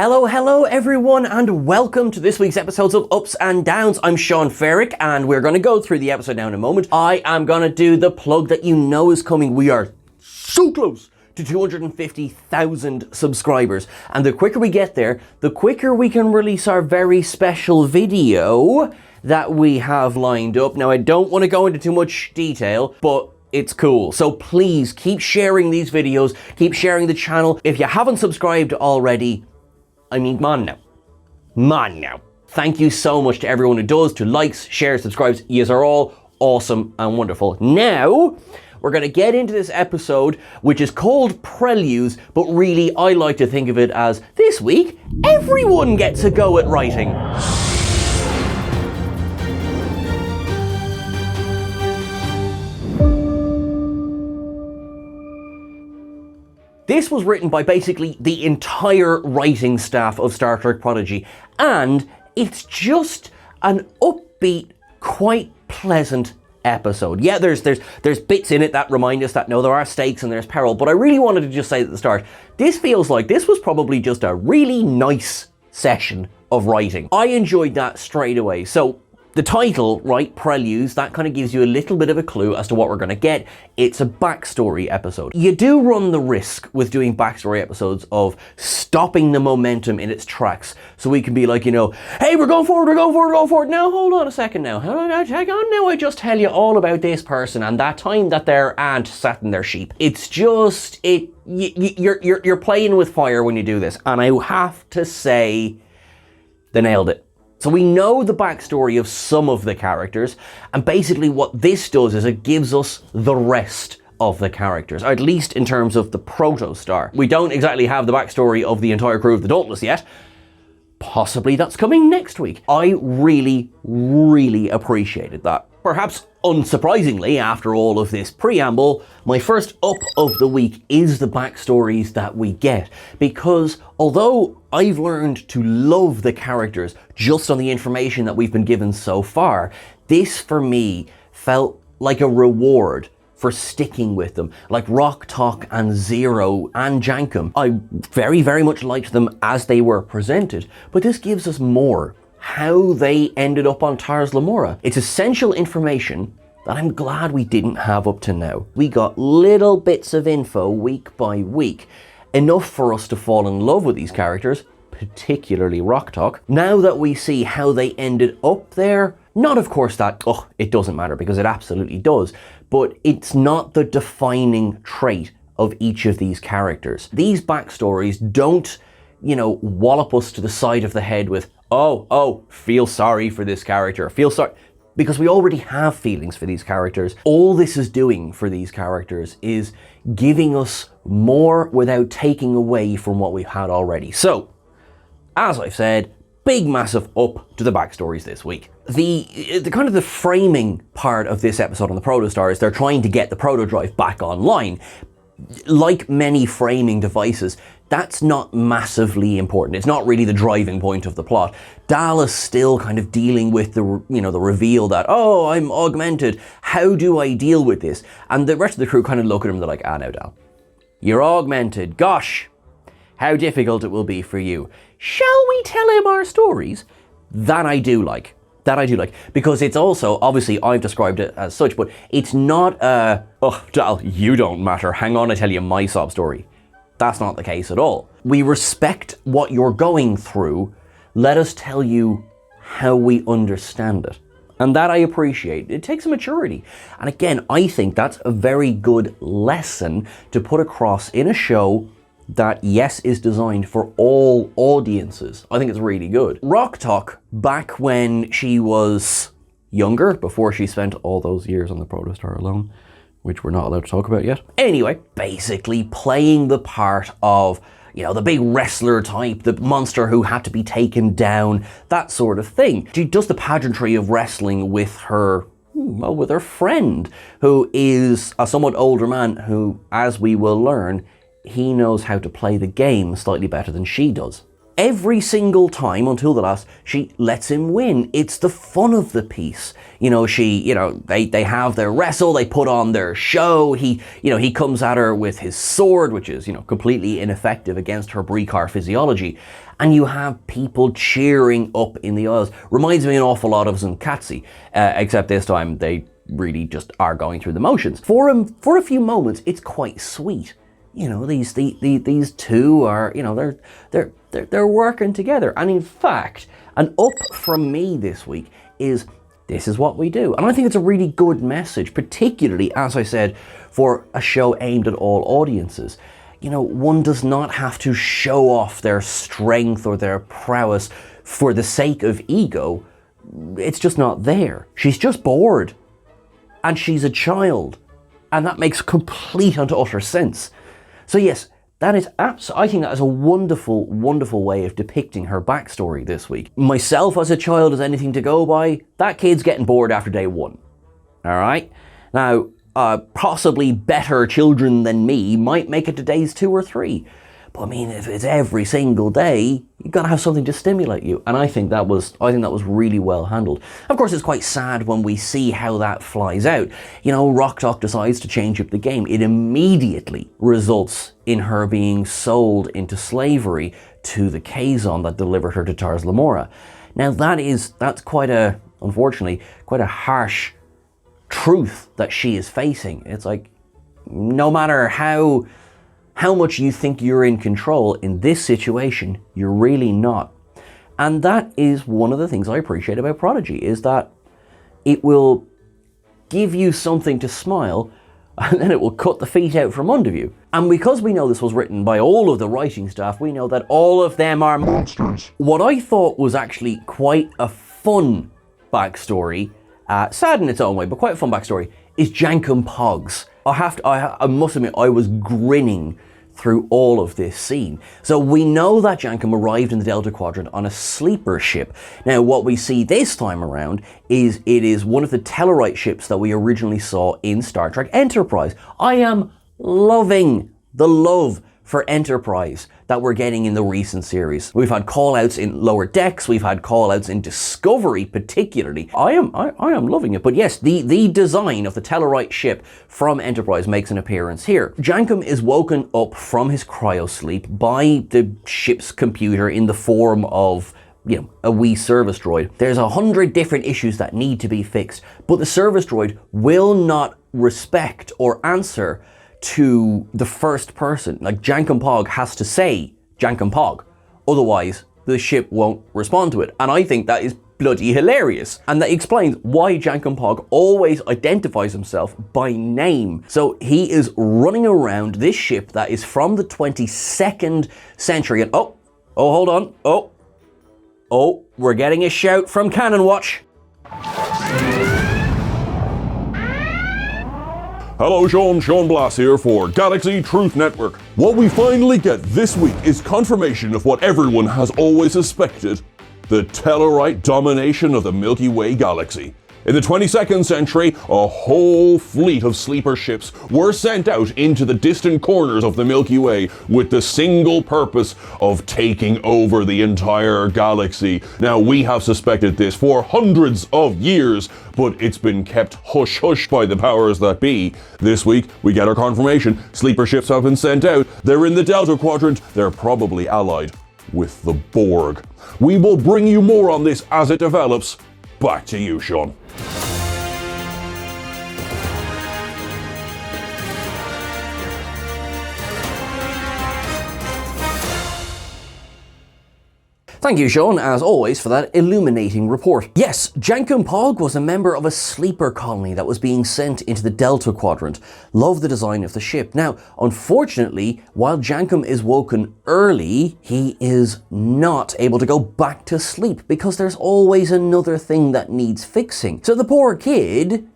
Hello everyone, and welcome to this week's episodes of Ups and Downs. I'm Sean Ferrick, and we're going to go through the episode now in a moment. I am going to do the plug that you know is coming. We are so close to 250,000 subscribers, and the quicker we get there, the quicker we can release our very special video that we have lined up. Now, I don't want to go into too much detail, but it's cool. So please keep sharing these videos, keep sharing the channel. If you haven't subscribed already, I mean, come on now. Thank you so much to everyone who does, to likes, shares, subscribes. Yous are all awesome and wonderful. Now, we're going to get into this episode, which is called Preludes, but really I like to think of it as, this week, everyone gets a go at writing. This was written by basically the entire writing staff of Star Trek Prodigy, and it's just an upbeat, quite pleasant episode. Yeah, there's bits in it that remind us that no, there are stakes and there's peril, but I really wanted to just say at the start, this feels like this was probably just a really nice session of writing. I enjoyed that straight away. So the title, right, Preludes, that kind of gives you a little bit of a clue as to what we're going to get. It's a backstory episode. You do run the risk with doing backstory episodes of stopping the momentum in its tracks. So we can be like, you know, hey, we're going forward. Now, hold on a second now. Hang on now, I just tell you all about this person and that time that their aunt sat in their sheep. It's just, you're playing with fire when you do this. And I have to say, they nailed it. So we know the backstory of some of the characters, and basically what this does is it gives us the rest of the characters, at least in terms of the protostar. We don't exactly have the backstory of the entire crew of the Dauntless yet. Possibly that's coming next week. I really appreciated that. Perhaps unsurprisingly, after all of this preamble, my first up of the week is the backstories that we get. Because although I've learned to love the characters just on the information that we've been given so far, this for me felt like a reward for sticking with them. Like Rok-Tahk and Zero and Jankum. I very much liked them as they were presented, but this gives us more. How they ended up on Tars Lamora. It's essential information that I'm glad we didn't have up to now. We got little bits of info week by week, enough for us to fall in love with these characters, particularly Rok-Tahk. Now that we see how they ended up there, not of course that, it doesn't matter, because it absolutely does, but it's not the defining trait of each of these characters. These backstories don't, you know, wallop us to the side of the head with, oh, feel sorry for this character, feel sorry, because we already have feelings for these characters. All this is doing for these characters is giving us more without taking away from what we've had already. So, as I've said, big massive up to the backstories this week. The kind of the framing part of this episode on the Protostar is they're trying to get the protodrive back online. Like many framing devices, that's not massively important. It's not really the driving point of the plot. Dal is still kind of dealing with the reveal that, oh, I'm augmented. How do I deal with this? And the rest of the crew kind of look at him, they're like, no, Dal. You're augmented. Gosh, how difficult it will be for you. Shall we tell him our stories? That I do like. Because it's also, obviously I've described it as such, but it's not Dal, you don't matter, hang on, I tell you my sob story. That's not the case at all. We respect what you're going through, let us tell you how we understand it. And that I appreciate. It takes a maturity. And again, I think that's a very good lesson to put across in a show that, yes, is designed for all audiences. I think it's really good. Rok-Tahk, back when she was younger, before she spent all those years on the Protostar alone, which we're not allowed to talk about yet. Anyway, basically playing the part of, you know, the big wrestler type, the monster who had to be taken down, that sort of thing. She does the pageantry of wrestling with her, well, with her friend, who is a somewhat older man who, as we will learn, he knows how to play the game slightly better than she does. Every single time until the last, she lets him win. It's the fun of the piece. They have their wrestle, they put on their show. He comes at her with his sword, which is, completely ineffective against her Brikar physiology. and you have people cheering up in the aisles. Reminds me an awful lot of Zunkatsi, except this time they really just are going through the motions. For a few moments, it's quite sweet. You know, these two are, you know, they're working together. And in fact, an up from me this week is, this is what we do. And I think it's a really good message, particularly, as I said, for a show aimed at all audiences. You know, one does not have to show off their strength or their prowess for the sake of ego. It's just not there. She's just bored. And she's a child. And that makes complete and utter sense. So yes, that is I think that is a wonderful, wonderful way of depicting her backstory this week. Myself as a child as anything to go by, that kid's getting bored after day one. All right? Now, possibly better children than me might make it to days 2 or 3. But I mean, if it's every single day, you've got to have something to stimulate you. And I think that was really well handled. Of course, it's quite sad when we see how that flies out. You know, Rok-Tahk decides to change up the game. It immediately results in her being sold into slavery to the Kazon that delivered her to Tars Lamora. Now that's unfortunately, quite a harsh truth that she is facing. It's like, no matter how much you think you're in control, in this situation, you're really not. And that is one of the things I appreciate about Prodigy, is that it will give you something to smile, and then it will cut the feet out from under you. And because we know this was written by all of the writing staff, we know that all of them are monsters. What I thought was actually quite a fun backstory, sad in its own way, but quite a fun backstory, is Jankum Pogs. I must admit, I was grinning through all of this scene. So we know that Jankum arrived in the Delta Quadrant on a sleeper ship. Now, what we see this time around is it is one of the Tellarite ships that we originally saw in Star Trek Enterprise. I am loving the love for Enterprise that we're getting in the recent series. We've had call-outs in Lower Decks, we've had call-outs in Discovery particularly. I am loving it. But yes, the design of the Tellarite ship from Enterprise makes an appearance here. Jankum is woken up from his cryosleep by the ship's computer in the form of, you know, a wee service droid. There's 100 different issues that need to be fixed, but the service droid will not respect or answer to the first person. Like, Jankum Pog has to say Jankum Pog, otherwise the ship won't respond to it. And I think that is bloody hilarious. And that explains why Jankum Pog always identifies himself by name. So he is running around this ship that is from the 22nd century, and hold on, we're getting a shout from Cannon Watch. Hello, Sean Blass here for Galaxy Truth Network. What we finally get this week is confirmation of what everyone has always suspected: the Tellarite domination of the Milky Way galaxy. In the 22nd century, a whole fleet of sleeper ships were sent out into the distant corners of the Milky Way with the single purpose of taking over the entire galaxy. Now, we have suspected this for hundreds of years, but it's been kept hush-hush by the powers that be. This week, we get our confirmation. Sleeper ships have been sent out. They're in the Delta Quadrant. They're probably allied with the Borg. We will bring you more on this as it develops. Back to you, Sean. Thank you, Sean, as always, for that illuminating report. Yes, Jankum Pog was a member of a sleeper colony that was being sent into the Delta Quadrant. Love the design of the ship. Now, unfortunately, while Jankum is woken early, he is not able to go back to sleep because there's always another thing that needs fixing. So the poor kid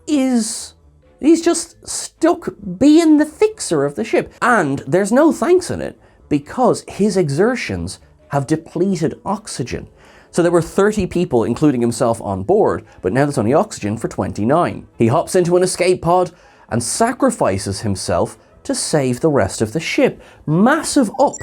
he's just stuck being the fixer of the ship. And there's no thanks in it because his exertions have depleted oxygen. So there were 30 people, including himself, on board, but now there's only oxygen for 29. He hops into an escape pod and sacrifices himself to save the rest of the ship. Massive up.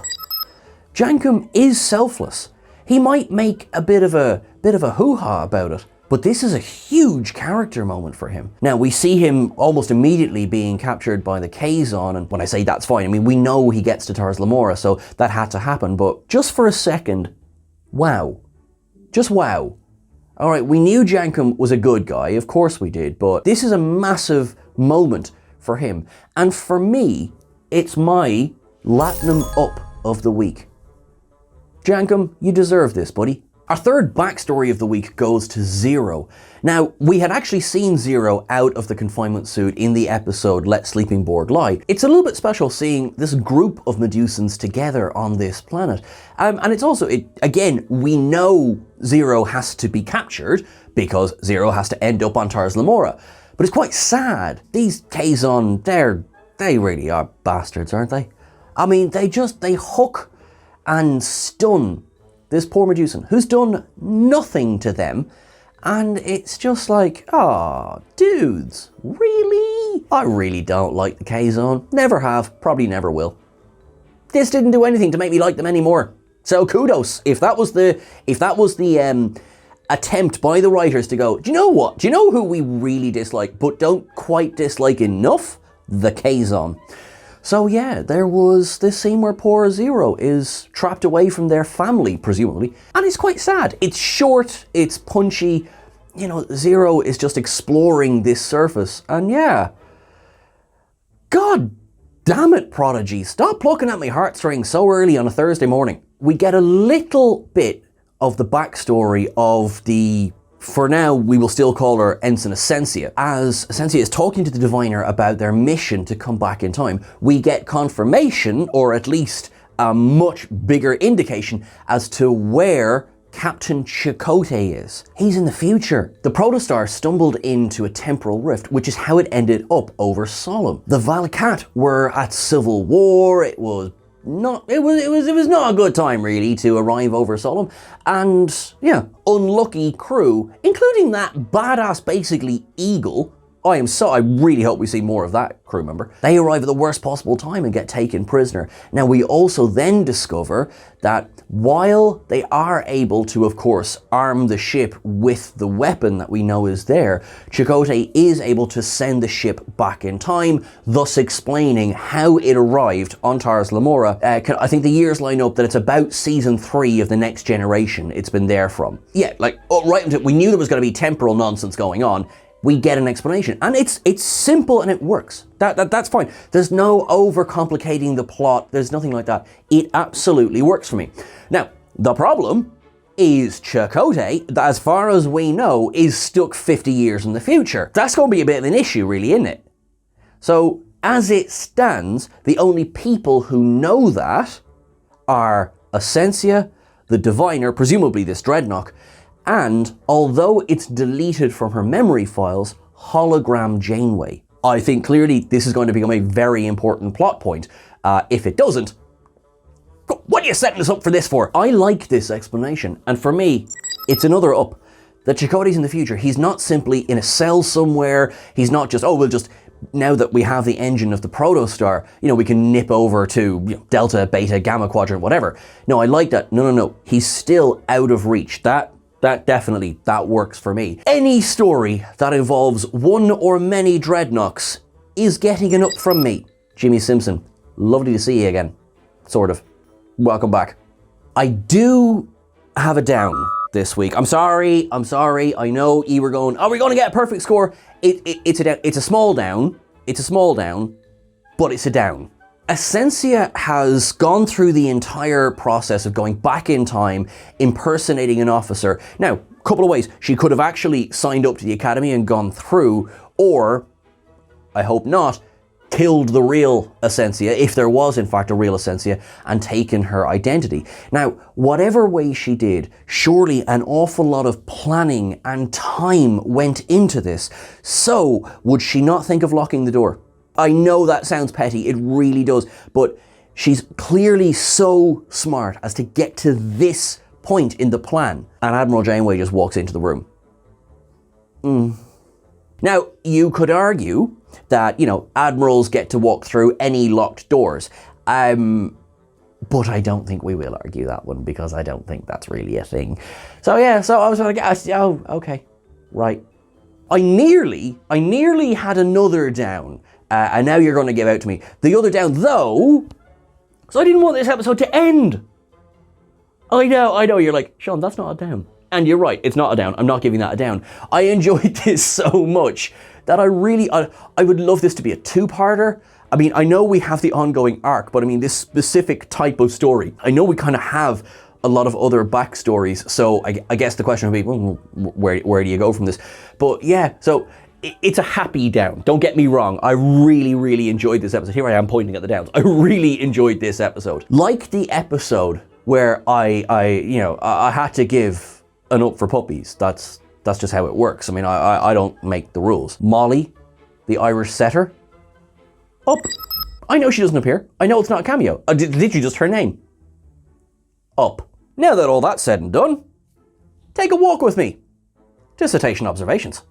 Jankum is selfless. He might make a bit of a hoo-ha about it, But this is a huge character moment for him. Now, we see him almost immediately being captured by the Kazon, and when I say that's fine, I mean, we know he gets to Tars Lamora, so that had to happen, but just for a second, wow. Just wow. Alright, we knew Jankum was a good guy, of course we did, but this is a massive moment for him. And for me, it's my Latinum Up of the week. Jankum, you deserve this, buddy. Our third backstory of the week goes to Zero. Now, we had actually seen Zero out of the confinement suit in the episode Let Sleeping Borg Lie. It's a little bit special seeing this group of Medusans together on this planet. And it's also, again, we know Zero has to be captured because Zero has to end up on Tars Lamora. But it's quite sad. These Kazon, they really are bastards, aren't they? I mean, they hook and stun this poor Medusan, who's done nothing to them, and it's just like, aw, dudes, really? I really don't like the Kazon. Never have, probably never will. This didn't do anything to make me like them anymore. So kudos. If that was the attempt by the writers to go, do you know what? Do you know who we really dislike, but don't quite dislike enough? The Kazon. So yeah, there was this scene where poor Zero is trapped away from their family, presumably, and it's quite sad. It's short, it's punchy, you know, Zero is just exploring this surface, and yeah. God damn it, Prodigy, stop plucking at my heartstrings so early on a Thursday morning. We get a little bit of the backstory of the, for now, we will still call her Ensign Essentia. As Essentia is talking to the Diviner about their mission to come back in time, we get confirmation, or at least a much bigger indication, as to where Captain Chakotay is. He's in the future. The Protostar stumbled into a temporal rift, which is how it ended up over Solum. The Valakat were at civil war. It was not a good time really to arrive over Solum, and yeah, unlucky crew, including that badass basically Eagle. I really hope we see more of that crew member. They arrive at the worst possible time and get taken prisoner. Now we also then discover that while they are able to, of course, arm the ship with the weapon that we know is there, Chakotay is able to send the ship back in time, thus explaining how it arrived on Tars Lamora. I think the years line up that it's about season 3 of The Next Generation it's been there from. Yeah, like, right until we knew there was going to be temporal nonsense going on, we get an explanation, and it's simple and it works. That's fine. There's no overcomplicating the plot. There's nothing like that. It absolutely works for me. Now, the problem is Chakotay, as far as we know, is stuck 50 years in the future. That's going to be a bit of an issue, really, isn't it? So, as it stands, the only people who know that are Essentia, the Diviner, presumably this Dreadnought, and, although it's deleted from her memory files, Hologram Janeway. I think clearly this is going to become a very important plot point. If it doesn't, what are you setting us up for this for? I like this explanation, and for me, it's another up. That Chakotay's in the future. He's not simply in a cell somewhere. He's not just, now that we have the engine of the Protostar, we can nip over to Delta, Beta, Gamma Quadrant, whatever. No, I like that. No. He's still out of reach. That definitely, that works for me. Any story that involves one or many Dreadnoughts is getting an up from me. Jimmy Simpson, lovely to see you again. Sort of. Welcome back. I do have a down this week. I'm sorry. I know you were going, are we going to get a perfect score? It's a down. It's a small down. But it's a down. Essentia has gone through the entire process of going back in time, impersonating an officer. Now, a couple of ways. She could have actually signed up to the academy and gone through, or, I hope not, killed the real Essentia, if there was in fact a real Essentia, and taken her identity. Now, whatever way she did, surely an awful lot of planning and time went into this. So, would she not think of locking the door? I know that sounds petty, it really does, but she's clearly so smart as to get to this point in the plan, and Admiral Janeway just walks into the room. Now, you could argue that, admirals get to walk through any locked doors, but I don't think we will argue that one, because I don't think that's really a thing. So yeah, so I was like, okay. right? I nearly had another down, and now you're going to give out to me. The other down, though, because I didn't want this episode to end. I know, you're like, Sean, that's not a down. And you're right, it's not a down. I'm not giving that a down. I enjoyed this so much that I would love this to be a two-parter. I mean, I know we have the ongoing arc, but I mean, this specific type of story, I know we kind of have a lot of other backstories, so I guess the question would be, well, where do you go from this? But yeah, so it's a happy down. Don't get me wrong, I really enjoyed this episode. Here I am pointing at the downs. I really enjoyed this episode. Like the episode where I had to give an up for puppies. That's just how it works. I mean, I don't make the rules. Molly, the Irish setter, up. I know she doesn't appear. I know it's not a cameo. Did you just her name? Up. Now that all that's said and done, take a walk with me to Cetacean Observations.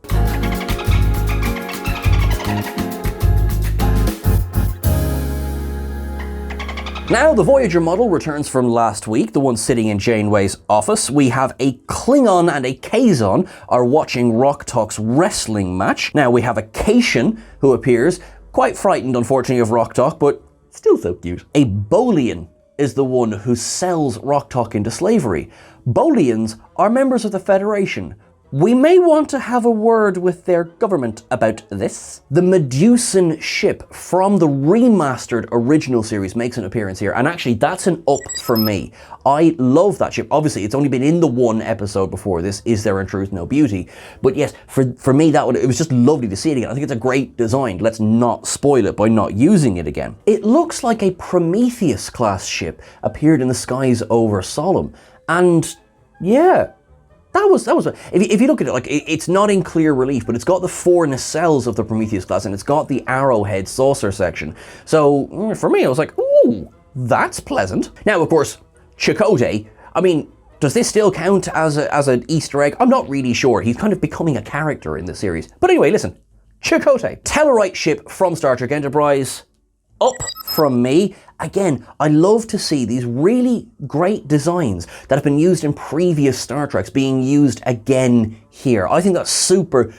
Now, the Voyager model returns from last week, the one sitting in Janeway's office. We have a Klingon and a Kazon are watching Rock Talk's wrestling match. Now, we have a Cation who appears, quite frightened, unfortunately, of Rock Talk, but still so cute. A Bolian is the one who sells Rock Talk into slavery. Bolians are members of the Federation. We may want to have a word with their government about this. The Medusan ship from the remastered original series makes an appearance here, and actually that's an up for me. I love that ship. Obviously, it's only been in the one episode before this, Is There in Truth No Beauty? But yes, for me, it was just lovely to see it again. I think it's a great design. Let's not spoil it by not using it again. It looks like a Prometheus-class ship appeared in the skies over Solemn, and yeah, That was. If you look at it, like it's not in clear relief, but it's got the 4 nacelles of the Prometheus class, and it's got the arrowhead saucer section. So for me, I was like, ooh, that's pleasant. Now, of course, Chakotay. I mean, does this still count as an Easter egg? I'm not really sure. He's kind of becoming a character in the series. But anyway, listen, Chakotay, Tellarite ship from Star Trek Enterprise. Up from me. Again, I love to see these really great designs that have been used in previous Star Treks being used again here. I think that's super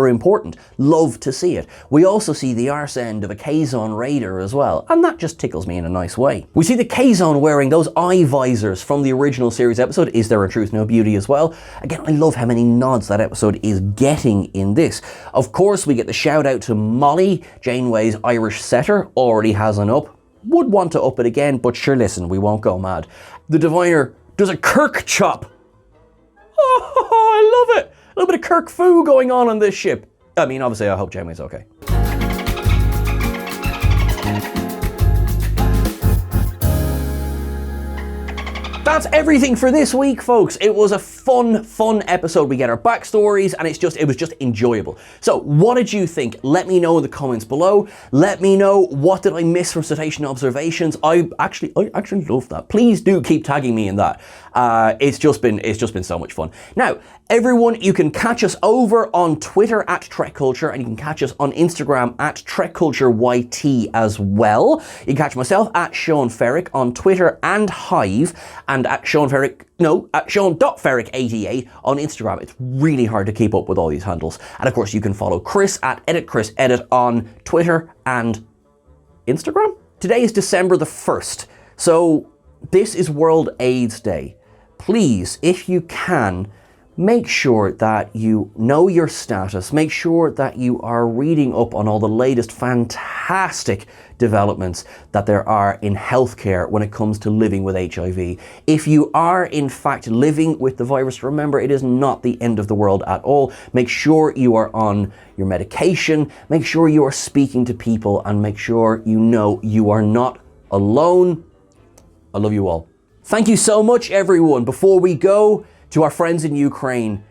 important. Love to see it. We also see the arse end of a Kazon Raider as well, and that just tickles me in a nice way. We see the Kazon wearing those eye visors from the original series episode, Is There in Truth No Beauty as well. Again, I love how many nods that episode is getting in this. Of course, we get the shout out to Molly, Janeway's Irish setter, already has an up. Would want to up it again, but sure, listen, we won't go mad. The Diviner does a Kirk chop. Oh, I love it. A little bit of Kirk foo going on this ship. I mean, obviously, I hope Janeway's okay. That's everything for this week, folks. It was a fun episode. We get our backstories, and it was just enjoyable. So, what did you think? Let me know in the comments below. Let me know what did I miss from Cetacean Observations. I actually love that. Please do keep tagging me in that. It's just been so much fun. Now, everyone, you can catch us over on Twitter at Trek Culture, and you can catch us on Instagram at Trek Culture YT as well. You can catch myself at Sean Ferrick on Twitter and Hive, and at Sean.Ferrick88 on Instagram. It's really hard to keep up with all these handles. And of course, you can follow Chris at EditChrisEdit on Twitter and Instagram. Today is December the 1st, so this is World AIDS Day. Please, if you can, make sure that you know your status. Make sure that you are reading up on all the latest fantastic developments that there are in healthcare when it comes to living with HIV. If you are in fact living with the virus, remember it is not the end of the world at all. Make sure you are on your medication. Make sure you are speaking to people, and make sure you know you are not alone. I love you all. Thank you so much, everyone. Before we go, to our friends in Ukraine,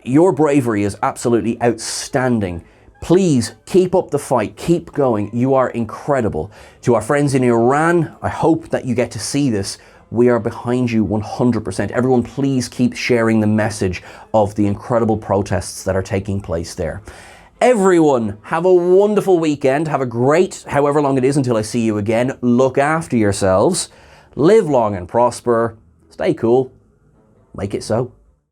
your bravery is absolutely outstanding. Please keep up the fight, keep going. You are incredible. To our friends in Iran, I hope that you get to see this. We are behind you 100%. Everyone, please keep sharing the message of the incredible protests that are taking place there. Everyone, have a wonderful weekend. Have a great, however long it is until I see you again. Look after yourselves. Live long and prosper. Stay cool. Make it so.